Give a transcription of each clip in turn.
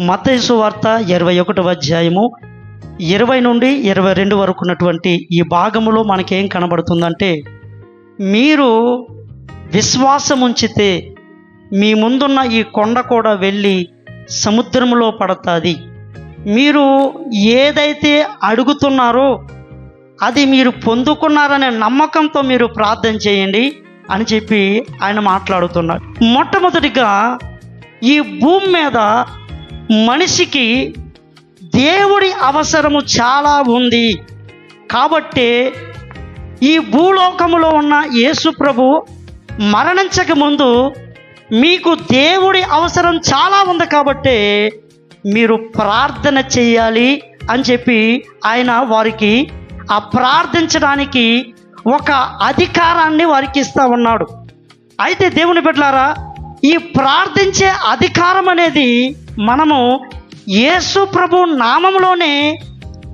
మత్తయి సువార్త 21వ అధ్యాయము 20 నుండి 22 వరకు ఉన్నటువంటి ఈ భాగములో మనకేం కనబడుతుందంటే, మీరు విశ్వాసం ఉంచితే మీ ముందున్న ఈ కొండ కూడా వెళ్ళి సముద్రంలో పడుతుంది. మీరు ఏదైతే అడుగుతున్నారో అది మీరు పొందుకున్నారనే నమ్మకంతో మీరు ప్రార్థన చేయండి అని చెప్పి ఆయన మాట్లాడుతున్నారు. మొట్టమొదటిగా ఈ భూమి మీద మనిషికి దేవుడి అవసరము చాలా ఉంది. కాబట్టి ఈ భూలోకములో ఉన్న యేసు ప్రభు మరణించక ముందు మీకు దేవుడి అవసరం చాలా ఉంది కాబట్టి మీరు ప్రార్థన చేయాలి అని చెప్పి ఆయన వారికి ఆ ప్రార్థించడానికి ఒక అధికారాన్ని వారికి ఇస్తా ఉన్నాడు. అయితే దేవుని బిడ్డలారా, ఈ ప్రార్థించే అధికారం అనేది మనము యేసు ప్రభు నామములోనే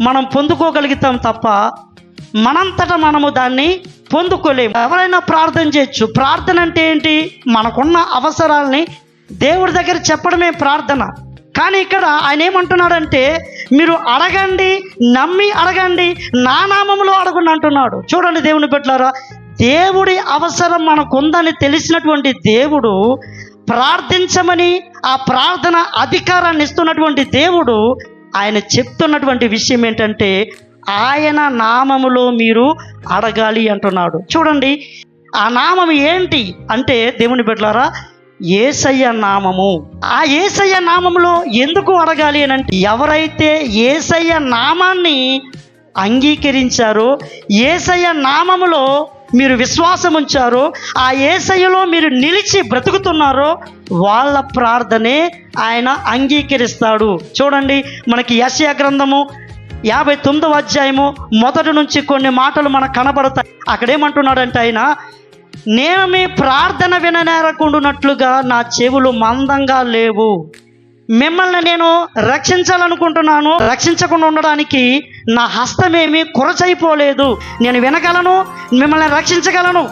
మనం పొందుకోగలుగుతాం తప్ప మనంతటా మనము దాన్ని పొందుకోలేము. ఎవరైనా ప్రార్థన చేయొచ్చు. ప్రార్థన అంటే ఏంటి? మనకున్న అవసరాలని దేవుడి దగ్గర చెప్పడమే ప్రార్థన. కానీ ఇక్కడ ఆయన ఏమంటున్నాడంటే, మీరు అడగండి, నమ్మి అడగండి, నా నామములో అడగండి అంటున్నాడు. చూడండి దేవుని బిడ్డలారా, దేవుడి అవసరం మనకుందని తెలిసినటువంటి దేవుడు ప్రార్థించమని ఆ ప్రార్థన అధికారాన్ని ఇస్తున్నటువంటి దేవుడు ఆయన చెప్తున్నటువంటి విషయం ఏంటంటే, ఆయన నామములో మీరు అడగాలి అంటున్నాడు. చూడండి, ఆ నామం ఏంటి అంటే దేవుని బిడ్డలారా, యేసయ్య నామము. ఆ యేసయ్య నామములో ఎందుకు అడగాలి అని అంటే, ఎవరైతే యేసయ్య నామాన్ని అంగీకరించారో, యేసయ్య నామములో మీరు విశ్వాసం ఉంచారో, ఆ యేసయ్యలో మీరు నిలిచి బ్రతుకుతున్నారో వాళ్ళ ప్రార్థనే ఆయన అంగీకరిస్తాడు. చూడండి, మనకి యెషయా గ్రంథము 59వ అధ్యాయము మొదటి నుంచి కొన్ని మాటలు మనకు కనబడతాయి. అక్కడేమంటున్నాడంటే ఆయన, నేను మీ ప్రార్థన విననేరకుండానట్లుగా నా చెవులు మందంగా లేవు. మిమ్మల్ని నేను రక్షించాలనుకుంటున్నాను. రక్షించకుండా ఉండడానికి నా హస్తమేమి కొరచైపోలేదు. నేను వినగలను, మిమ్మల్ని రక్షించగలను.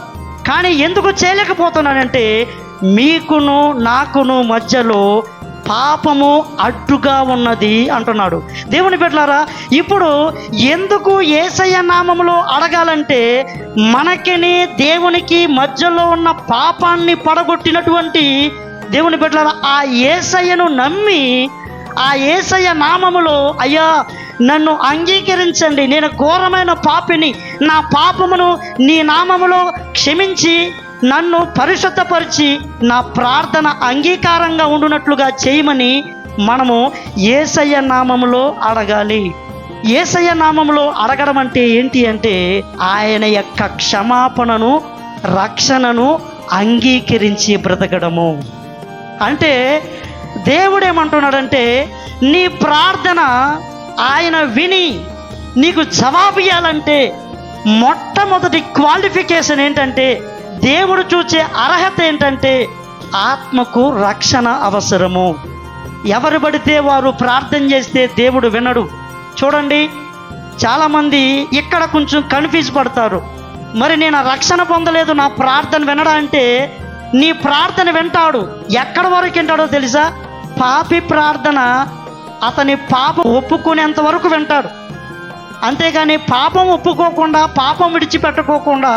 కానీ ఎందుకు చేయలేకపోతున్నానంటే, మీకును నాకును మధ్యలో పాపము అడ్డుగా ఉన్నది అంటున్నాడు. దేవుని బిడ్డలారా, ఇప్పుడు ఎందుకు యేసయ్య నామములో అడగాలంటే, మనకిని దేవునికి మధ్యలో ఉన్న పాపాన్ని పడగొట్టినటువంటి దేవుని బిడ్డలారా, ఆ యేసయ్యను నమ్మి ఆ యేసయ్య నామములో, అయ్యా నన్ను అంగీకరించండి, నేను ఘోరమైన పాపిని, నా పాపమును నీ నామములో క్షమించి నన్ను పరిశుద్ధపరిచి నా ప్రార్థన అంగీకారంగా ఉండునట్లుగా చేయమని మనము యేసయ్య నామములో అడగాలి. యేసయ్య నామములో అడగడం అంటే ఏంటి అంటే, ఆయన యొక్క క్షమాపణను, రక్షణను అంగీకరించి బ్రతకడము. అంటే దేవుడు ఏమంటున్నాడంటే, నీ ప్రార్థన ఆయన విని నీకు జవాబు ఇవ్వాలంటే మొట్టమొదటి క్వాలిఫికేషన్ ఏంటంటే, దేవుడు చూసే అర్హత ఏంటంటే, ఆత్మకు రక్షణ అవసరము. ఎవరు పడితే వారు ప్రార్థన చేస్తే దేవుడు వినడు. చూడండి, చాలామంది ఇక్కడ కొంచెం కన్ఫ్యూజ్ పడతారు. మరి నేను రక్షణ పొందలేదు, నా ప్రార్థన వినడా అంటే, నీ ప్రార్థన వింటాడు. ఎక్కడి వరకు వింటాడో తెలుసా? పాపి ప్రార్థన అతని పాపం ఒప్పుకునేంత వరకు వింటాడు. అంతేగాని పాపం ఒప్పుకోకుండా, పాపం విడిచిపెట్టుకోకుండా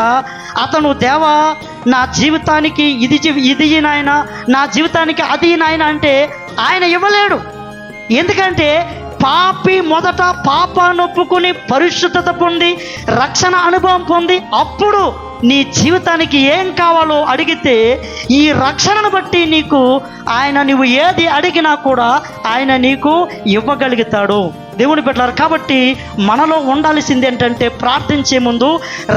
అతను, దేవా నా జీవితానికి ఇది నాయన, నా జీవితానికి అది నాయన అంటే ఆయన ఇవ్వలేడు. ఎందుకంటే పాపి మొదట పాపాన్ని ఒప్పుకొని పరిశుద్ధత పొంది రక్షణ అనుభవం పొంది అప్పుడు నీ జీవితానికి ఏం కావాలో అడిగితే ఈ రక్షణను బట్టి నీకు నువ్వు ఏది అడిగినా కూడా ఆయన నీకు ఇవ్వగలుగుతాడు. దేవుని బిడ్డలారా, కాబట్టి మనలో ఉండాల్సింది ఏంటంటే, ప్రార్థించే ముందు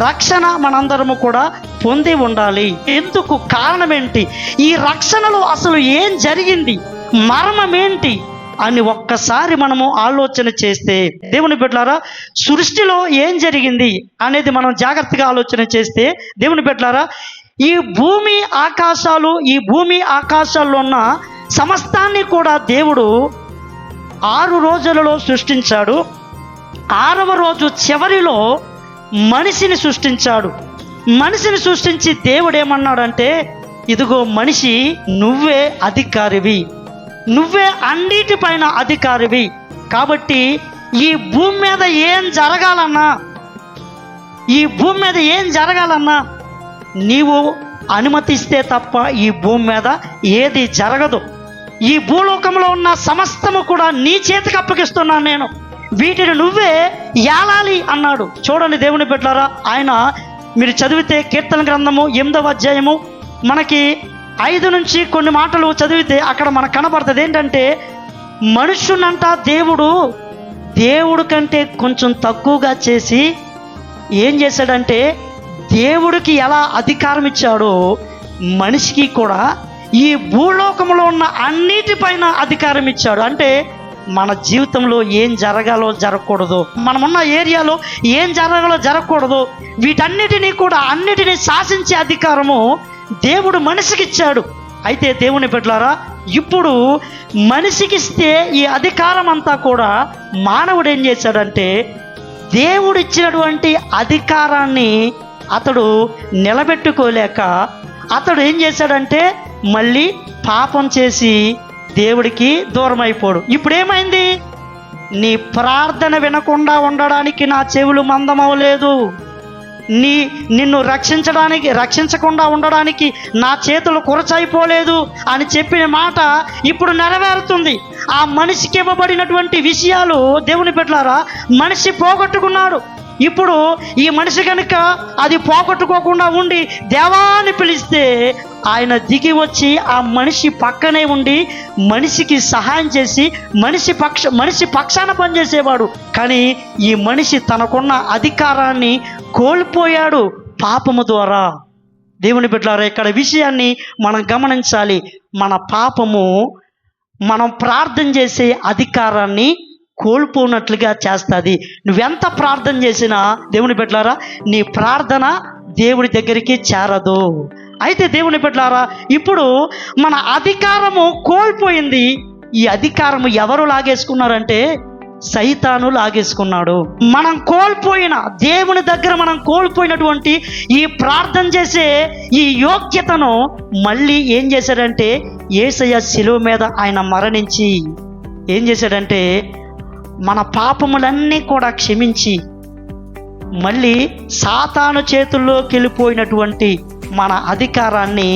రక్షణ మనందరము కూడా పొంది ఉండాలి. ఎందుకు? కారణం ఏంటి? ఈ రక్షణలో అసలు ఏం జరిగింది, మర్మం ఏంటి అని ఒక్కసారి మనము ఆలోచన చేస్తే, దేవుని బిడ్డలారా, సృష్టిలో ఏం జరిగింది అనేది మనం జాగ్రత్తగా ఆలోచన చేస్తే, దేవుని బిడ్డలారా, ఈ భూమి ఆకాశాల్లో ఉన్న సమస్తాన్ని కూడా దేవుడు 6 రోజులలో సృష్టించాడు. 6వ రోజు చివరిలో మనిషిని సృష్టించాడు. మనిషిని సృష్టించి దేవుడు ఏమన్నాడంటే, ఇదిగో మనిషి, నువ్వే అధికారివి, నువ్వే అన్నిటిపైన అధికారివి. కాబట్టి ఈ భూమి మీద ఏం జరగాలన్నా, ఈ భూమి మీద ఏం జరగాలన్నా నీవు అనుమతిస్తే తప్ప ఈ భూమి మీద ఏది జరగదు. ఈ భూలోకంలో ఉన్న సమస్తము కూడా నీ చేతికి అప్పగిస్తున్నాను నేను, వీటిని నువ్వే ఏలాలి అన్నాడు. చూడండి దేవుని బిడ్డలారా, ఆయన మీరు చదివితే కీర్తన గ్రంథము 8వ అధ్యాయము మనకి 5 నుంచి కొన్ని మాటలు చదివితే అక్కడ మనకు కనబడుతుంది ఏంటంటే, మనుషునంట దేవుడు కంటే కొంచెం తక్కువగా చేసి ఏం చేశాడంటే, దేవుడికి ఎలా అధికారం ఇచ్చాడో మనిషికి కూడా ఈ భూలోకంలో ఉన్న అన్నిటిపైన అధికారం ఇచ్చాడు. అంటే మన జీవితంలో ఏం జరగాలో జరగకూడదు, మనమున్న ఏరియాలో ఏం జరగాలో జరగకూడదు, వీటన్నిటినీ కూడా అన్నిటినీ శాసించే అధికారము దేవుడు మనిషికి ఇచ్చాడు. అయితే దేవుని బిడ్డలారా, ఇప్పుడు మనిషికిస్తే ఈ అధికారం అంతా కూడా మానవుడు ఏం చేశాడంటే, దేవుడు ఇచ్చినటువంటి అధికారాన్ని అతడు నిలబెట్టుకోలేక అతడు ఏం చేశాడంటే మళ్ళీ పాపం చేసి దేవుడికి దూరం అయిపోడు. ఇప్పుడు ఏమైంది? నీ ప్రార్థన వినకుండా ఉండడానికి నా చెవులు మందమవలేదు, నిన్ను రక్షించకుండా ఉండడానికి నా చేతులు కురచైపోలేదు అని చెప్పిన మాట ఇప్పుడు నెరవేరుతుంది. ఆ మనిషికి ఇవ్వబడినటువంటి విషయాలు దేవుని బిడ్డలారా మనిషి పోగొట్టుకున్నాడు. ఇప్పుడు ఈ మనిషి కనుక అది పోగొట్టుకోకుండా ఉండి దేవాన్ని పిలిస్తే ఆయన దిగి వచ్చి ఆ మనిషి పక్కనే ఉండి మనిషికి సహాయం చేసి మనిషి పక్షాన పనిచేసేవాడు. కానీ ఈ మనిషి తనకున్న అధికారాన్ని కోల్పోయాడు పాపము ద్వారా. దేవుని బిడ్డలారా, ఇక్కడ విషయాన్ని మనం గమనించాలి. మన పాపము మనం ప్రార్థన చేసే అధికారాన్ని కోల్పోనట్లుగా చేస్తుంది. నువ్వెంత ప్రార్థన చేసినా దేవుని బిడ్డలారా నీ ప్రార్థన దేవుడి దగ్గరికి చేరదు. అయితే దేవుని బిడ్డలారా, ఇప్పుడు మన అధికారము కోల్పోయింది. ఈ అధికారము ఎవరు లాగేసుకున్నారంటే సైతాను లాగేసుకున్నాడు. మనం కోల్పోయిన దేవుని దగ్గర మనం కోల్పోయినటువంటి ఈ ప్రార్థన చేసే ఈ యోగ్యతను మళ్ళీ ఏం చేశాడంటే, యేసయ్య శిలువ మీద ఆయన మరణించి ఏం చేశాడంటే మన పాపములన్నీ కూడా క్షమించి మళ్ళీ సాతాను చేతుల్లోకి వెళ్ళిపోయినటువంటి మన అధికారాన్ని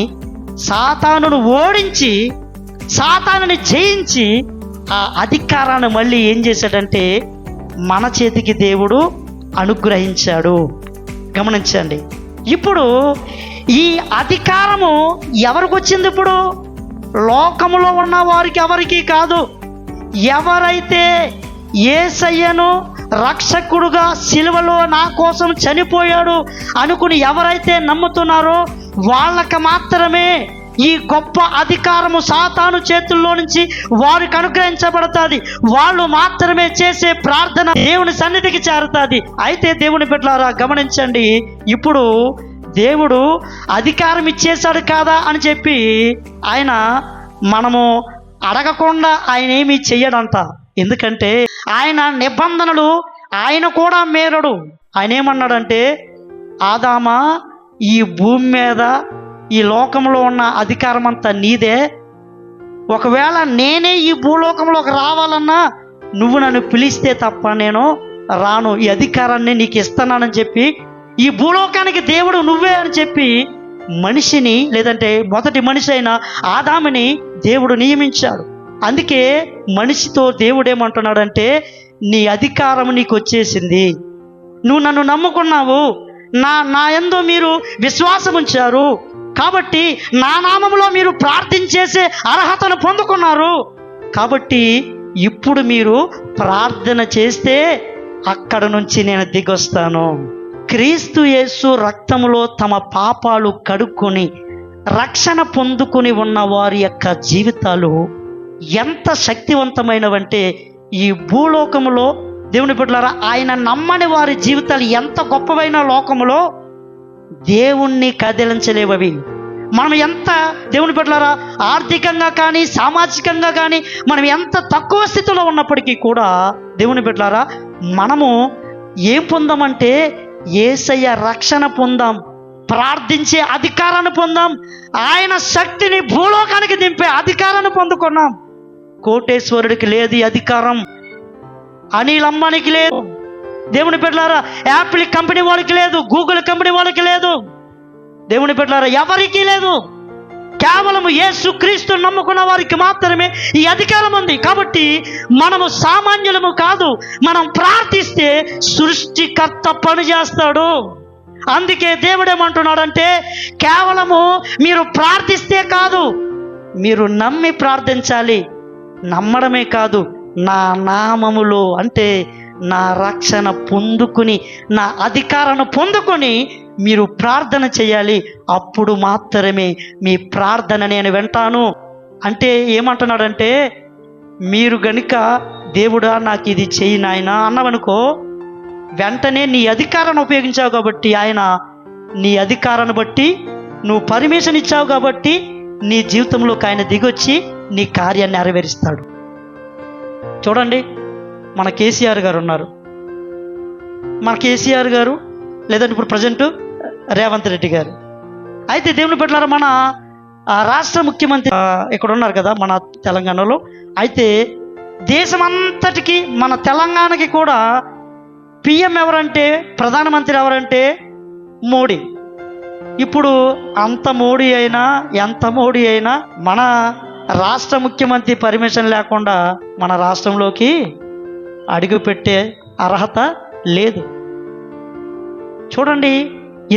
సాతానును ఓడించి సాతానుని జయించి ఆ అధికారాన్ని మళ్ళీ ఏం చేశాడంటే మన చేతికి దేవుడు అనుగ్రహించాడు. గమనించండి, ఇప్పుడు ఈ అధికారము ఎవరికి వచ్చింది? ఇప్పుడు లోకములో ఉన్న వారికి ఎవరికి కాదు. ఎవరైతే యేసయ్యను రక్షకుడుగా సిలువలో నా కోసం చనిపోయాడు అనుకుని ఎవరైతే నమ్ముతున్నారో వాళ్ళకి మాత్రమే ఈ గొప్ప అధికారము సాతాను చేతుల్లో నుంచి వారికి అనుగ్రహించబడుతుంది. వాళ్ళు మాత్రమే చేసే ప్రార్థన దేవుని సన్నిధికి చేరుతుంది. అయితే దేవుని బిడ్డలారా గమనించండి, ఇప్పుడు దేవుడు అధికారం ఇచ్చేశాడు కాదా అని చెప్పి ఆయన మనము అడగకుండా ఆయన ఏమీ చెయ్యడంట. ఎందుకంటే ఆయన నిబంధనలు ఆయన కూడా మేరడు. ఆయన ఏమన్నాడంటే, ఆదామా ఈ భూమి మీద ఈ లోకంలో ఉన్న అధికారం అంతా నీదే. ఒకవేళ నేనే ఈ భూలోకంలోకి రావాలన్నా నువ్వు నన్ను పిలిస్తే తప్ప నేను రాను, ఈ అధికారాన్ని నీకు ఇస్తున్నానని చెప్పి ఈ భూలోకానికి దేవుడు నువ్వే అని చెప్పి మనిషిని, లేదంటే మొదటి మనిషి అయిన ఆదాముని దేవుడు నియమించాడు. అందుకే మనిషితో దేవుడు ఏమంటున్నాడంటే, నీ అధికారం నీకు వచ్చేసింది, నువ్వు నన్ను నమ్ముకున్నావు, నా యందు మీరు విశ్వాసం ఉంచారు, కాబట్టి నా నామములో మీరు ప్రార్థించేసే అర్హతను పొందుకున్నారు. కాబట్టి ఇప్పుడు మీరు ప్రార్థన చేస్తే అక్కడ నుంచి నేను దిగొస్తాను. క్రీస్తు యేసు రక్తములో తమ పాపాలు కడుక్కొని రక్షణ పొందుకొని ఉన్న వారి యొక్క జీవితాలు ఎంత శక్తివంతమైనవంటే, ఈ భూలోకములో దేవుని బిడ్డలారా ఆయన నమ్మని వారి జీవితాలు ఎంత గొప్పవైన లోకములో దేవుణ్ణి కదిలించలేవవి. మనం ఎంత దేవుని బిడ్డలారా ఆర్థికంగా కానీ సామాజికంగా కానీ మనం ఎంత తక్కువ స్థితిలో ఉన్నప్పటికీ కూడా దేవుని బిడ్డలారా మనము ఏం పొందామంటే యేసయ్య రక్షణ పొందాం, ప్రార్థించే అధికారాన్ని పొందాం, ఆయన శక్తిని భూలోకానికి దింపే అధికారాన్ని పొందుకున్నాం. కోటేశ్వరుడికి లేదు ఈ అధికారం, అనిల్ అంబానీకి లేదు, దేవుని బిడ్డలారా యాపిల్ కంపెనీ వాళ్ళకి లేదు, గూగుల్ కంపెనీ వాళ్ళకి లేదు, దేవుని బిడ్డలారా ఎవరికీ లేదు. కేవలం యేసుక్రీస్తు నమ్ముకున్న వారికి మాత్రమే ఈ అధికారం ఉంది. కాబట్టి మనము సామాన్యులము కాదు, మనం ప్రార్థిస్తే సృష్టికర్త పని చేస్తాడు. అందుకే దేవుడు ఏమంటున్నాడంటే, కేవలము మీరు ప్రార్థిస్తే కాదు, మీరు నమ్మి ప్రార్థించాలి. నమ్మడమే కాదు, నా నామములో అంటే నా రక్షణ పొందుకుని, నా అధికారాన్ని పొందుకొని మీరు ప్రార్థన చేయాలి. అప్పుడు మాత్రమే మీ ప్రార్థన నేను వింటాను. అంటే ఏమంటున్నాడంటే, మీరు గనుక దేవుడా నాకు ఇది చెయ్యి నాయనా అన్నావనుకో, వెంటనే నీ అధికారాన్ని ఉపయోగించావు కాబట్టి ఆయన నీ అధికారాన్ని బట్టి నువ్వు పర్మిషన్ ఇచ్చావు కాబట్టి నీ జీవితంలోకి ఆయన దిగొచ్చి నీ కార్యాన్ని నెరవేరుస్తాడు. చూడండి, మన కేసీఆర్ గారు ఉన్నారు, మన కేసీఆర్ గారు లేదంటే ఇప్పుడు ప్రజెంట్ రేవంత్ రెడ్డి గారు. అయితే దేవుని బిడ్డలారా, మన రాష్ట్ర ముఖ్యమంత్రి ఇక్కడ ఉన్నారు కదా మన తెలంగాణలో. అయితే దేశమంతటికి మన తెలంగాణకి కూడా పిఎం ఎవరంటే, ప్రధానమంత్రి ఎవరంటే మోడీ. ఇప్పుడు అంత మోడీ అయినా ఎంత మోడీ అయినా మన రాష్ట్ర ముఖ్యమంత్రి పర్మిషన్ లేకుండా మన రాష్ట్రంలోకి అడుగుపెట్టే అర్హత లేదు. చూడండి,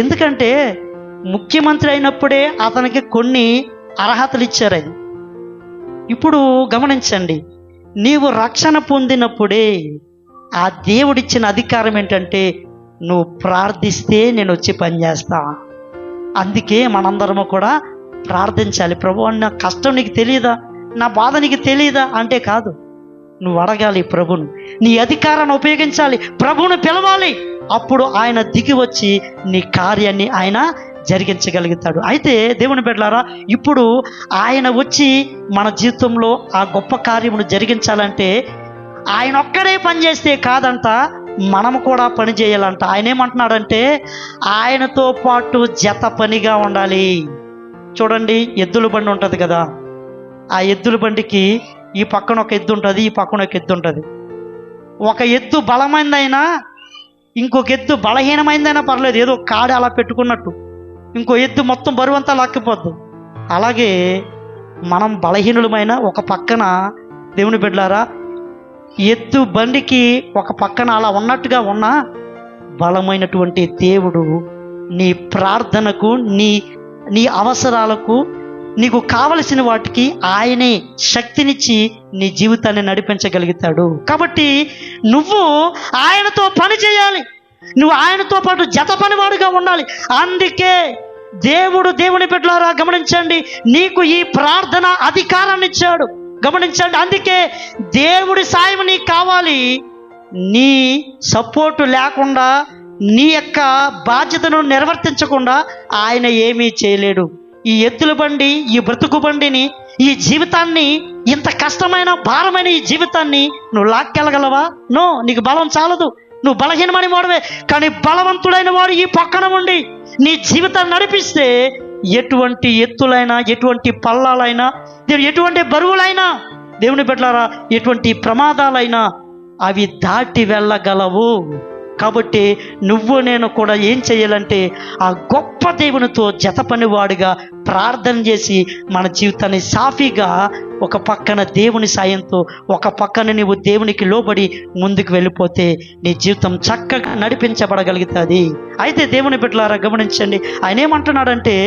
ఎందుకంటే ముఖ్యమంత్రి అయినప్పుడే అతనికి కొన్ని అర్హతలు ఇచ్చారు. అది ఇప్పుడు గమనించండి, నీవు రక్షణ పొందినప్పుడే ఆ దేవుడిచ్చిన అధికారం ఏంటంటే, నువ్వు ప్రార్థిస్తే నేను వచ్చి పనిచేస్తా. అందుకే మనందరము కూడా ప్రార్థించాలి. ప్రభు, నా కష్టం నీకు తెలియదా, నా బాధ నీకు తెలియదా అంటే కాదు, నువ్వు అడగాలి ప్రభును, నీ అధికారాన్ని ఉపయోగించాలి, ప్రభువును పిలవాలి. అప్పుడు ఆయన దిగి వచ్చి నీ కార్యాన్ని ఆయన జరిగించగలుగుతాడు. అయితే దేవుని బిడ్డలారా, ఇప్పుడు ఆయన వచ్చి మన జీవితంలో ఆ గొప్ప కార్యమును జరిగించాలంటే ఆయన ఒక్కడే పని చేస్తే కాదంట, మనము కూడా పని చేయాలంట. ఆయన ఏమంటున్నాడంటే, ఆయనతో పాటు జత పనిగా ఉండాలి. చూడండి, ఎద్దుల బండి ఉంటుంది కదా, ఆ ఎద్దుల బండికి ఈ పక్కన ఒక ఎద్దు ఉంటుంది, ఈ పక్కన ఒక ఎద్దు ఉంటుంది. ఒక ఎద్దు బలమైందైనా ఇంకొక ఎద్దు బలహీనమైందైనా పర్లేదు, ఏదో కాడి అలా పెట్టుకున్నట్టు ఇంకో ఎద్దు మొత్తం బరువంతా లాక్కిపోద్దు. అలాగే మనం బలహీనులమైన ఒక పక్కన దేవుని బిడ్డలారా, ఎద్దు బండికి ఒక పక్కన అలా ఉన్నట్టుగా ఉన్న బలమైనటువంటి దేవుడు నీ ప్రార్థనకు, నీ అవసరాలకు, నీకు కావలసిన వాటికి ఆయనే శక్తినిచ్చి నీ జీవితాన్ని నడిపించగలుగుతాడు. కాబట్టి నువ్వు ఆయనతో పని చేయాలి, నువ్వు ఆయనతో పాటు జత పనివాడుగా ఉండాలి. అందుకే దేవుని బిడ్డలారా గమనించండి, నీకు ఈ ప్రార్థన అధికారాన్ని ఇచ్చాడు. గమనించండి, అందుకే దేవుడి సాయం నీకు కావాలి. నీ సపోర్టు లేకుండా, నీ యొక్క బాధ్యతను నిర్వర్తించకుండా ఆయన ఏమీ చేయలేడు. ఈ ఎద్దుల బండి, ఈ బ్రతుకు బండిని, ఈ జీవితాన్ని, ఇంత కష్టమైన భారమైన ఈ జీవితాన్ని నువ్వు లాక్కెళ్ళగలవా? నో, నీకు బలం చాలదు, నువ్వు బలహీనమని వాడవే. కానీ బలవంతుడైన వాడు ఈ పక్కన ఉండి నీ జీవితాన్ని నడిపిస్తే ఎటువంటి ఎత్తులైనా, ఎటువంటి పల్లాలైనా, ఎటువంటి బరువులైనా, దేవుని బిడ్డలారా ఎటువంటి ప్రమాదాలైనా అవి దాటి వెళ్ళగలవు. కాబట్టి నువ్వు నేను కూడా ఏం చేయాలంటే, ఆ గొప్ప దేవునితో జత పనివాడిగా ప్రార్థన చేసి మన జీవితాన్ని సాఫీగా, ఒక పక్కన దేవుని సాయంతో, ఒక పక్కన నీవు దేవునికి లోబడి ముందుకు వెళ్ళిపోతే నీ జీవితం చక్కగా నడిపించబడగలుగుతుంది. అయితే దేవుని బిడ్డలారా గమనించండి, ఆయన ఏమంటున్నాడంటే,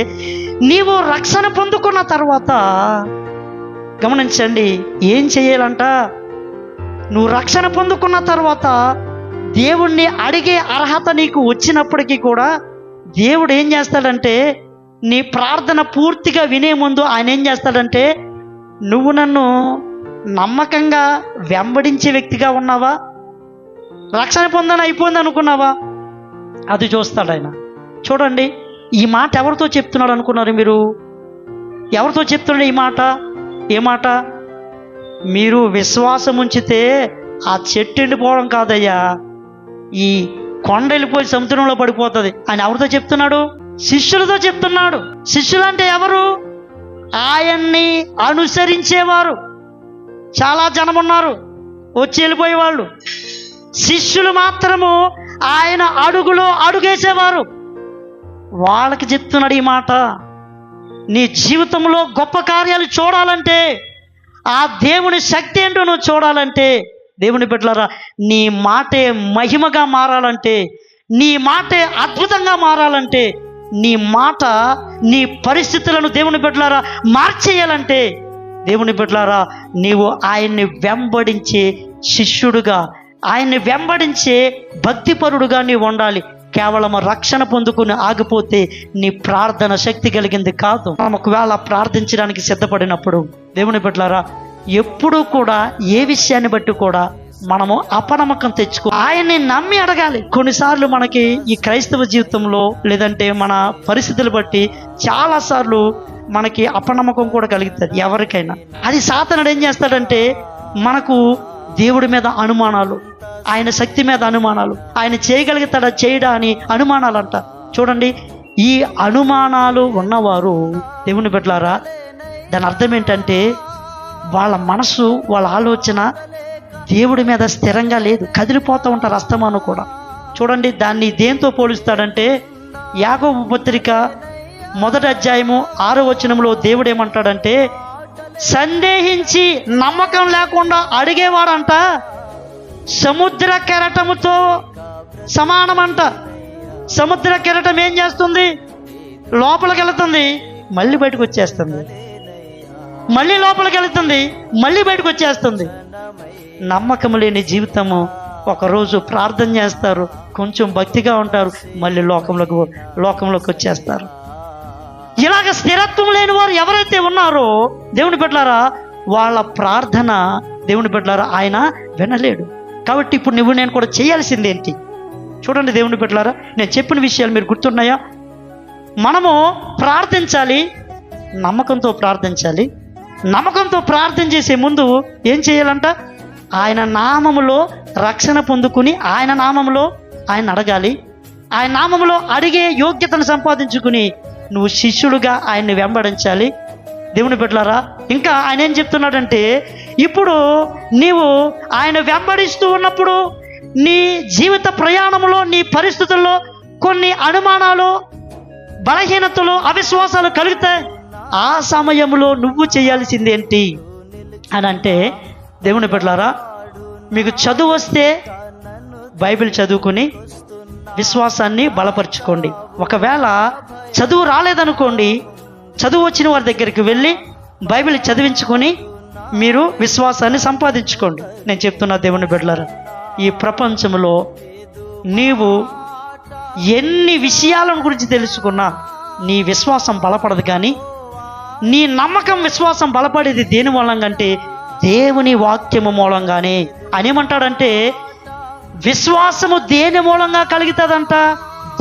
నీవు రక్షణ పొందుకున్న తర్వాత గమనించండి ఏం చేయాలంట, నువ్వు రక్షణ పొందుకున్న తర్వాత దేవుణ్ణి అడిగే అర్హత నీకు వచ్చినప్పటికీ కూడా దేవుడు ఏం చేస్తాడంటే, నీ ప్రార్థన పూర్తిగా వినే ముందు ఆయన ఏం చేస్తాడంటే, నువ్వు నన్ను నమ్మకంగా వెంబడించే వ్యక్తిగా ఉన్నావా, రక్షణ పొందని అయిపోయింది అనుకున్నావా, అది చూస్తాడు ఆయన. చూడండి, ఈ మాట ఎవరితో చెప్తున్నాడు అనుకున్నారు మీరు? ఎవరితో చెప్తున్నాడు ఈ మాట? ఏ మాట? మీరు విశ్వాసం ఉంచితే ఆ చెట్టు ఎండిపోవడం కాదయ్యా, ఈ కొండ వెళ్ళిపోయి సముద్రంలో పడిపోతుంది అని ఎవరితో చెప్తున్నాడు? శిష్యులతో చెప్తున్నాడు. శిష్యులు అంటే ఎవరు? ఆయన్ని అనుసరించేవారు. చాలా జనం ఉన్నారు, వచ్చి వెళ్ళిపోయేవాళ్ళు. శిష్యులు మాత్రము ఆయన అడుగులో అడుగేసేవారు. వాళ్ళకి చెప్తున్నాడు ఈ మాట, నీ జీవితంలో గొప్ప కార్యాలు చూడాలంటే, ఆ దేవుని శక్తి ఏంటో నువ్వు చూడాలంటే, దేవుని బిడ్డలారా, నీ మాటే మహిమగా మారాలంటే, నీ మాటే అద్భుతంగా మారాలంటే, నీ మాట నీ పరిస్థితులను దేవుని బిడ్డలారా మార్చేయాలంటే, దేవుని బిడ్డలారా నీవు ఆయన్ని వెంబడించే శిష్యుడుగా, ఆయన్ని వెంబడించే భక్తిపరుడుగా నీవు ఉండాలి. కేవలం రక్షణ పొందుకుని ఆగిపోతే నీ ప్రార్థన శక్తి కలిగింది కాదు. మనం ఒకవేళ ప్రార్థించడానికి సిద్ధపడినప్పుడు దేవుని బిడ్డలారా ఎప్పుడూ కూడా ఏ విషయాన్ని బట్టి కూడా మనము అపనమ్మకం తెచ్చుకో, ఆయన్ని నమ్మి అడగాలి. కొన్నిసార్లు మనకి ఈ క్రైస్తవ జీవితంలో లేదంటే మన పరిస్థితులు బట్టి చాలాసార్లు మనకి అపనమ్మకం కూడా కలుగుతుంది ఎవరికైనా. అది సాతానుడు ఏం చేస్తాడంటే మనకు దేవుడి మీద అనుమానాలు, ఆయన శక్తి మీద అనుమానాలు, ఆయన చేయగలుగుతాడా చేయడా అని అనుమానాలు అంట. చూడండి, ఈ అనుమానాలు ఉన్నవారు దేవుని బిడ్డలారా దాని అర్థం ఏంటంటే వాళ్ళ మనసు, వాళ్ళ ఆలోచన దేవుడి మీద స్థిరంగా లేదు, కదిలిపోతూ ఉంటారు అస్తమాను కూడా. చూడండి, దాన్ని దేంతో పోలుస్తాడంటే యాకోబు పత్రిక 1వ అధ్యాయము 6వ వచనంలో దేవుడు ఏమంటాడంటే, సందేహించి నమ్మకం లేకుండా అడిగేవాడంట సముద్ర కెరటముతో సమానమంట. సముద్ర కెరటం ఏం చేస్తుంది? లోపలికి వెళుతుంది, మళ్ళీ బయటకు వచ్చేస్తుంది, మళ్ళీ లోపలికి వెళుతుంది, మళ్ళీ బయటకు వచ్చేస్తుంది. నమ్మకం లేని జీవితము. ఒకరోజు ప్రార్థన చేస్తారు, కొంచెం భక్తిగా ఉంటారు, మళ్ళీ లోకంలోకి వచ్చేస్తారు. ఇలాగ స్థిరత్వం లేని వారు ఎవరైతే ఉన్నారో దేవుని బిడ్డలారా వాళ్ళ ప్రార్థన దేవుని బిడ్డలారా ఆయన వినలేడు. కాబట్టి ఇప్పుడు నువ్వు నేను కూడా చేయాల్సింది ఏంటి? చూడండి దేవుని బిడ్డలారా, నేను చెప్పిన విషయాలు మీరు గుర్తున్నాయా? మనము ప్రార్థించాలి, నమ్మకంతో ప్రార్థించాలి. నమ్మకంతో ప్రార్థన చేసే ముందు ఏం చేయాలంట? ఆయన నామములో రక్షణ పొందుకుని ఆయన నామములో ఆయన అడగాలి. ఆయన నామములో అడిగే యోగ్యతను సంపాదించుకుని నువ్వు శిష్యుడుగా ఆయన్ని వెంబడించాలి. దేవుని బిడ్డలారా ఇంకా ఆయన ఏం చెప్తున్నాడంటే, ఇప్పుడు నీవు ఆయన వెంబడిస్తూ ఉన్నప్పుడు నీ జీవిత ప్రయాణంలో నీ పరిస్థితుల్లో కొన్ని అనుమానాలు, బలహీనతలు, అవిశ్వాసాలు కలుగుతాయి. ఆ సమయంలో నువ్వు చేయాల్సింది ఏంటి అని అంటే, దేవుని బిడ్డలారా మీకు చదువు వస్తే బైబిల్ చదువుకుని విశ్వాసాన్ని బలపరుచుకోండి. ఒకవేళ చదువు రాలేదనుకోండి, చదువు వచ్చిన వారి దగ్గరికి వెళ్ళి బైబిల్ చదివించుకొని మీరు విశ్వాసాన్ని సంపాదించుకోండి. నేను చెప్తున్నా దేవుని బిడ్డలారా, ఈ ప్రపంచంలో నీవు ఎన్ని విషయాలను గురించి తెలుసుకున్నా నీ విశ్వాసం బలపడదు. కానీ నీ నమ్మకం, విశ్వాసం బలపడేది దేని మూలంగా అంటే దేవుని వాక్యము మూలంగానే. అని ఏమంటాడంటే విశ్వాసము దేని మూలంగా కలుగుతుందంట?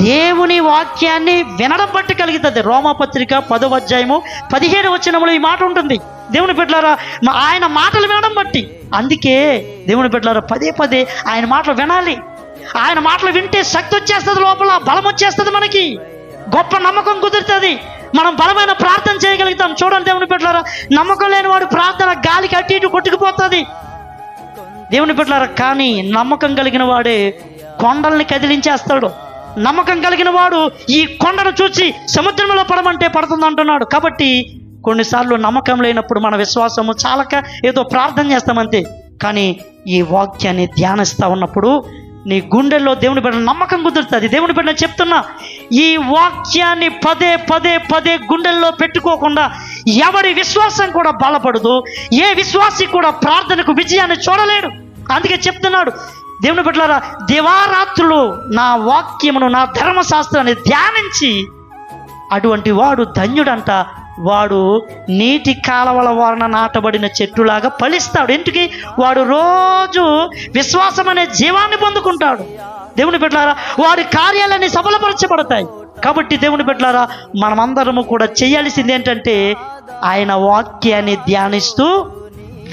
దేవుని వాక్యాన్ని వినడం బట్టి కలుగుతుంది. రోమాపత్రిక 10వ అధ్యాయము 17వ వచనంలో ఈ మాట ఉంటుంది. దేవుని బిడ్డలారా ఆయన మాటలు వినడం బట్టి. అందుకే దేవుని బిడ్డలారా పదే పదే ఆయన మాటలు వినాలి. ఆయన మాటలు వింటే శక్తి వచ్చేస్తుంది, లోపల బలం వచ్చేస్తుంది, మనకి గొప్ప నమ్మకం కుదురుతుంది, మనం బలమైన ప్రార్థన చేయగలుగుతాం. చూడండి దేవుని బిడ్డలారా, నమ్మకం లేని వాడు ప్రార్థన గాలికి అటు ఇటు కొట్టుకుపోతుంది దేవుని బిడ్డలారా. కానీ నమ్మకం కలిగిన వాడే కొండల్ని కదిలించేస్తాడు. నమ్మకం కలిగిన వాడు ఈ కొండను చూసి సముద్రంలో పడమంటే పడుతుంది అంటున్నాడు. కాబట్టి కొన్నిసార్లు నమ్మకం లేనప్పుడు మన విశ్వాసము చాలక ఏదో ప్రార్థన చేస్తామంతే. కానీ ఈ వాక్యాన్ని ధ్యానిస్తూ ఉన్నప్పుడు నీ గుండెల్లో దేవుని బిడ్డ నమ్మకం కుదురుతుంది. దేవుని బిడ్డ చెప్తున్నా, ఈ వాక్యాన్ని పదే పదే పదే గుండెల్లో పెట్టుకోకుండా ఎవరి విశ్వాసం కూడా బలపడదు, ఏ విశ్వాసి కూడా ప్రార్థనకు విజయాన్ని చూడలేడు. అందుకే చెప్తున్నాడు దేవుని బిడ్డలారా, దివారాత్రులు నా వాక్యమును, నా ధర్మశాస్త్రాన్ని ధ్యానించి అటువంటి వాడు ధన్యుడంట. వాడు నీటి కాలవల వారన నాటబడిన చెట్టులాగా ఫలిస్తాడు. ఎందుకు? వాడు రోజు విశ్వాసం అనే జీవాన్ని పొందుకుంటాడు. దేవుని బిడ్డలారా వాడి కార్యాలన్నీ సఫలపరచబడతాయి. కాబట్టి దేవుని బిడ్డలారా మనమందరము కూడా చేయాల్సింది ఏంటంటే ఆయన వాక్యాన్ని ధ్యానిస్తూ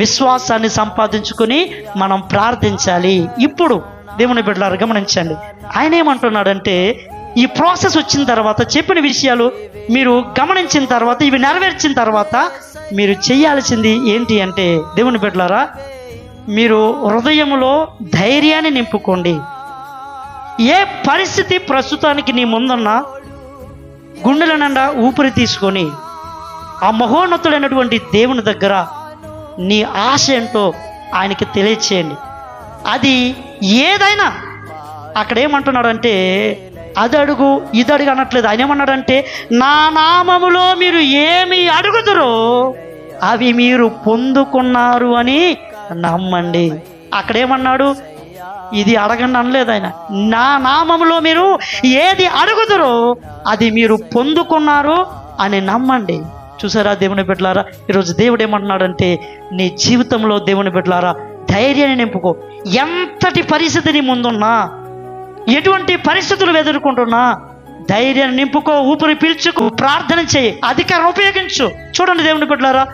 విశ్వాసాన్ని సంపాదించుకుని మనం ప్రార్థించాలి. ఇప్పుడు దేవుని బిడ్డలారా గమనించండి, ఆయన ఏమంటున్నాడంటే ఈ ప్రాసెస్ వచ్చిన తర్వాత, చెప్పిన విషయాలు మీరు గమనించిన తర్వాత, ఇవి నెరవేర్చిన తర్వాత మీరు చేయాల్సింది ఏంటి అంటే, దేవుని బిడ్డలారా, మీరు హృదయంలో ధైర్యాన్ని నింపుకోండి. ఏ పరిస్థితి ప్రస్తుతానికి నీ ముందున్నా గుండెల నిండా ఊపిరి తీసుకొని ఆ మహోన్నతుడైనటువంటి దేవుని దగ్గర నీ ఆశ ఏంటో ఆయనకి తెలియచేయండి. అది ఏదైనా. అక్కడ ఏమంటున్నాడంటే, అది అడుగు ఇది అడుగు అనట్లేదు. ఆయన ఏమన్నాడంటే, నా నామములో మీరు ఏమి అడుగుదురో అవి మీరు పొందుకున్నారు అని నమ్మండి. అక్కడేమన్నాడు? ఇది అడగండి అనలేదు ఆయన. నా నామములో మీరు ఏది అడుగుదురో అది మీరు పొందుకున్నారు అని నమ్మండి. చూసారా దేవుని బిడ్డలారా, ఈరోజు దేవుడు ఏమంటున్నాడంటే, నీ జీవితంలో దేవుని బిడ్డలారా ధైర్యాన్ని నింపుకో. ఎంతటి పరిస్థితి నీ ముందున్నా, ఎటువంటి పరిస్థితులు ఎదుర్కొంటున్నా ధైర్యాన్ని నింపుకో, ఊపిరి పీల్చుకో, ప్రార్థన చేయి, అధికారం ఉపయోగించు. చూడండి దేవుని బిడ్డలారా,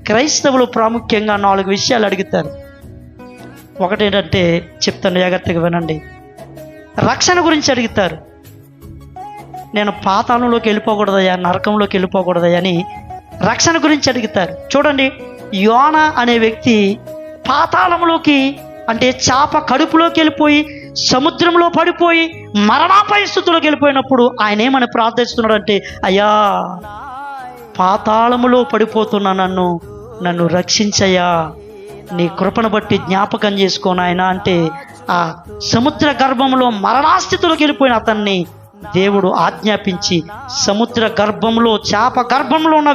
క్రైస్తవులు ప్రాముఖ్యంగా 4 విషయాలు అడుగుతారు. ఒకటేంటంటే, చెప్తాను జాగ్రత్తగా వినండి. రక్షణ గురించి అడుగుతారు. నేను పాతాళంలోకి వెళ్ళిపోకూడదయ్యా, నరకంలోకి వెళ్ళిపోకూడదయ్యా అని రక్షణ గురించి అడుగుతారు. చూడండి, యోనా అనే వ్యక్తి పాతాళంలోకి, అంటే చాప కడుపులోకి వెళ్ళిపోయి సముద్రంలో పడిపోయి మరణాపాయ స్థితిలోకి వెళ్ళిపోయినప్పుడు ఆయన ఏమని ప్రార్థిస్తున్నాడు అంటే, అయ్యా పాతాళములో పడిపోతున్నా నన్ను రక్షించయ్యా, నీ కృపను బట్టి జ్ఞాపకం చేసుకోను ఆయన అంటే, ఆ సముద్ర గర్భంలో మరణాస్థితిలోకి వెళ్ళిపోయిన అతన్ని దేవుడు ఆజ్ఞాపించి, సముద్ర గర్భంలో చేప గర్భంలో ఉన్న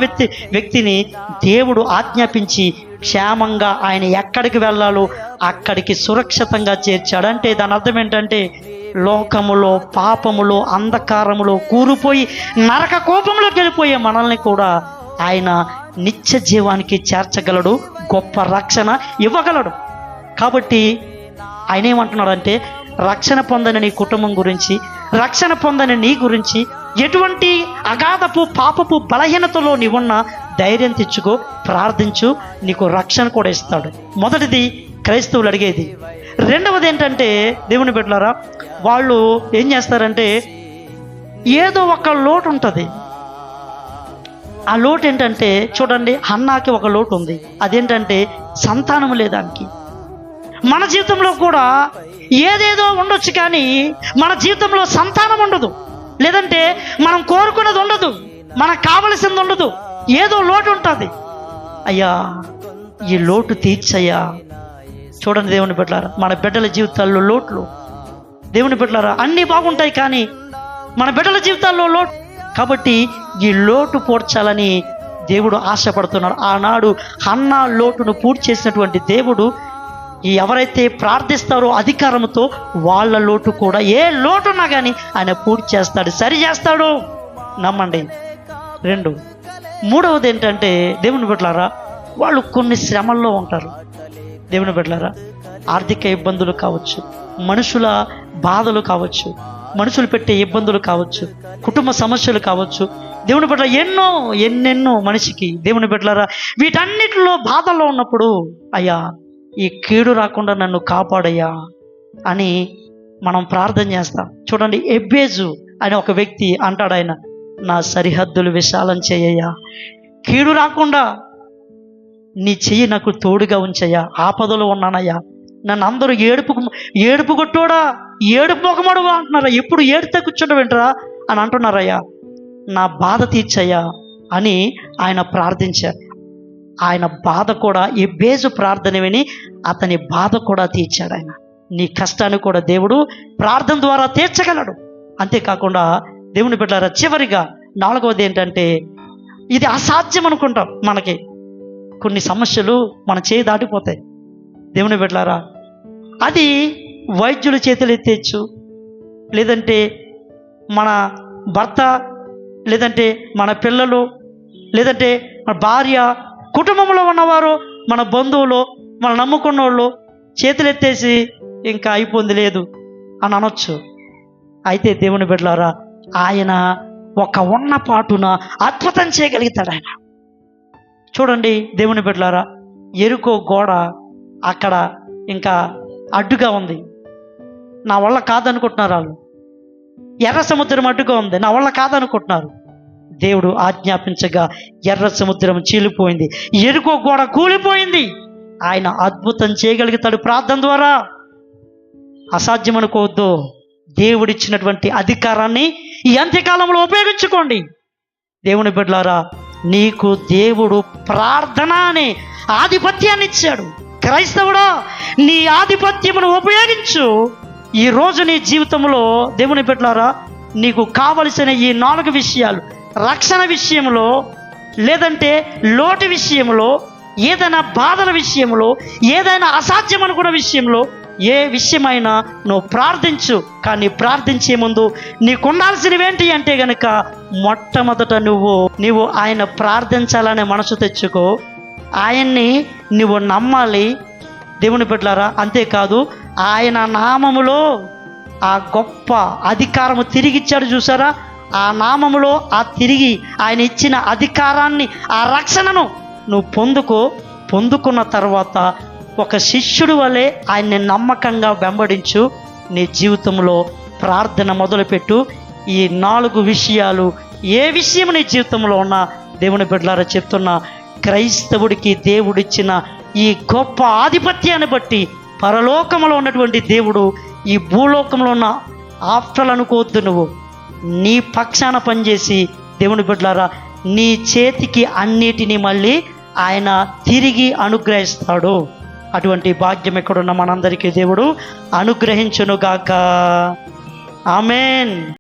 వ్యక్తిని దేవుడు ఆజ్ఞాపించి క్షేమంగా ఆయన ఎక్కడికి వెళ్ళాలో అక్కడికి సురక్షితంగా చేర్చాడు. అంటే దాని అర్థం ఏంటంటే, లోకములో పాపములో అంధకారములో కూరుపోయి నరక కోపంలోకి వెళ్ళిపోయే మనల్ని కూడా ఆయన నిత్య జీవానికి చేర్చగలడు, గొప్ప రక్షణ ఇవ్వగలడు. కాబట్టి ఆయన ఏమంటున్నాడంటే, రక్షణ పొందని నీ కుటుంబం గురించి, రక్షణ పొందని నీ గురించి, ఎటువంటి అగాధపు పాపపు బలహీనతలో నీవున్నా ధైర్యం తెచ్చుకో, ప్రార్థించు, నీకు రక్షణ కూడా ఇస్తాడు. మొదటిది క్రైస్తవులు అడిగేది. రెండవది ఏంటంటే, దేవుని బిడ్డలారా, వాళ్ళు ఏం చేస్తారంటే, ఏదో ఒక లోటు ఉంటుంది. ఆ లోటు ఏంటంటే, చూడండి, హన్నాకి ఒక లోటు ఉంది. అదేంటంటే సంతానం లేదానికి. మన జీవితంలో కూడా ఏదేదో ఉండొచ్చు, కానీ మన జీవితంలో సంతానం ఉండదు, లేదంటే మనం కోరుకున్నది ఉండదు, మనకు కావలసింది ఉండదు, ఏదో లోటు ఉంటుంది. అయ్యా ఈ లోటు తీర్చయ్యా. చూడండి దేవుని బిడ్డలారా, మన బిడ్డల జీవితాల్లో లోట్లు, దేవుని బిడ్డలారా, అన్నీ బాగుంటాయి కానీ మన బిడ్డల జీవితాల్లో లోటు. కాబట్టి ఈ లోటు పూడ్చాలని దేవుడు ఆశపడుతున్నాడు. ఆనాడు హన్నా లోటును పూర్తి చేసినటువంటి దేవుడు ఎవరైతే ప్రార్థిస్తారో అధికారంతో, వాళ్ళ లోటు కూడా, ఏ లోటున్నా కానీ ఆయన పూర్తి చేస్తాడు, సరి చేస్తాడు, నమ్మండి. మూడవది ఏంటంటే, దేవుని బిడ్డలారా, వాళ్ళు కొన్ని శ్రమల్లో ఉంటారు. దేవుని బిడ్డలారా, ఆర్థిక ఇబ్బందులు కావచ్చు, మనుషుల బాధలు కావచ్చు, మనుషులు పెట్టే ఇబ్బందులు కావచ్చు, కుటుంబ సమస్యలు కావచ్చు, దేవుని బిడ్డ ఎన్నెన్నో మనిషికి. దేవుని బిడ్డలారా, వీటన్నిటిలో బాధల్లో ఉన్నప్పుడు, అయ్యా ఈ కీడు రాకుండా నన్ను కాపాడయ్యా అని మనం ప్రార్థన చేస్తాం. చూడండి, ఎబ్బేజు అనే ఒక వ్యక్తి అంటాడు, ఆయన నా సరిహద్దులు విశాలం చేయయ్యా, కీడు రాకుండా నీ చెయ్యి నాకు తోడుగా ఉంచయ్యా, ఆపదలో ఉన్నానయ్యా, నన్ను అందరూ ఏడుపు కొట్టోడా, ఏడుపు మొఖమడువా అంటున్నారా, ఎప్పుడు ఏడితే కూర్చుంటూ వింటరా అని అంటున్నారయ్యా, నా బాధ తీర్చయ్యా అని ఆయన ప్రార్థించారు. ఆయన బాధ కూడా, ఎబ్బేజు ప్రార్థన విని అతని బాధ కూడా తీర్చాడు ఆయన. నీ కష్టాన్ని కూడా దేవుడు ప్రార్థన ద్వారా తీర్చగలడు. అంతేకాకుండా దేవుని బిడ్డలారా, చివరిగా 4వది ఏంటంటే, ఇది అసాధ్యం అనుకుంటాం. మనకి కొన్ని సమస్యలు మన చేయి దాటిపోతాయి. దేవుని బిడ్డలారా, అది వైద్యుల చేతులు ఎత్తేచ్చు, లేదంటే మన భర్త, లేదంటే మన పిల్లలు, లేదంటే మన భార్య, కుటుంబంలో ఉన్నవారు, మన బంధువులు, మన నమ్ముకున్న వాళ్ళు చేతులు ఎత్తేసి ఇంకా అయిపోయింది లేదు అని అనొచ్చు. అయితే దేవుని బిడ్డలారా, ఆయన ఒక ఉన్న పాటున అద్భుతం చేయగలుగుతాడు ఆయన. చూడండి దేవుని బిడ్డలారా, ఎరుకో గోడ అక్కడ ఇంకా అడ్డుగా ఉంది, నా వల్ల కాదనుకుంటున్నారు వాళ్ళు. ఎర్ర సముద్రం అడ్డుగా ఉంది, నా వల్ల కాదనుకుంటున్నారు. దేవుడు ఆజ్ఞాపించగా ఎర్ర సముద్రం చీలిపోయింది, ఎరుకో గోడ కూలిపోయింది. ఆయన అద్భుతం చేయగలుగుతాడు ప్రార్థన ద్వారా. అసాధ్యం అనుకోవద్దు. దేవుడిచ్చినటువంటి అధికారాన్ని ఈ అంత్యకాలంలో ఉపయోగించుకోండి. దేవుని బిడ్డలారా, నీకు దేవుడు ప్రార్థన అనే ఆధిపత్యాన్ని ఇచ్చాడు. క్రైస్తవుడా, నీ ఆధిపత్యమును ఉపయోగించు. ఈరోజు నీ జీవితంలో దేవుని బిడ్డలారా, నీకు కావలసిన ఈ 4 విషయాలు, రక్షణ విషయంలో, లేదంటే లోటు విషయంలో, ఏదైనా బాధల విషయంలో, ఏదైనా అసాధ్యం అనుకున్న విషయంలో, ఏ విషయమైనా నువ్వు ప్రార్థించు. కానీ ప్రార్థించే ముందు నీకు ఉండాల్సినవేంటి అంటే గనక, మొట్టమొదట నువ్వు ఆయన ప్రార్థించాలనే మనసు తెచ్చుకో. ఆయన్ని నువ్వు నమ్మాలి. దేవుని బిడ్డలారా, అంతేకాదు ఆయన నామములో ఆ గొప్ప అధికారము తిరిగిచ్చాడు చూసారా, ఆ నామములో ఆ తిరిగి ఆయన ఇచ్చిన అధికారాన్ని, ఆ రక్షణను నువ్వు పొందుకున్న తర్వాత ఒక శిష్యుడు వలె ఆయన్ని నమ్మకంగా వెంబడించు. నీ జీవితంలో ప్రార్థన మొదలుపెట్టు. ఈ 4 విషయాలు, ఏ విషయం నీ జీవితంలో ఉన్నా దేవుని బిడ్డలారా చెప్తున్నా, క్రైస్తవుడికి దేవుడిచ్చిన ఈ గొప్ప ఆధిపత్యాన్ని బట్టి పరలోకంలో ఉన్నటువంటి దేవుడు ఈ భూలోకంలో ఉన్న ఆఫ్టర్లు అనుకోవద్దు. నువ్వు నీ పక్షాన పనిచేసి దేవుని బిడ్డలారా, నీ చేతికి అన్నిటినీ మళ్ళీ ఆయన తిరిగి అనుగ్రహిస్తాడు. అటువంటి భాగ్యం ఎక్కడున్న మనందరికీ దేవుడు అనుగ్రహించునుగాక. ఆమేన్.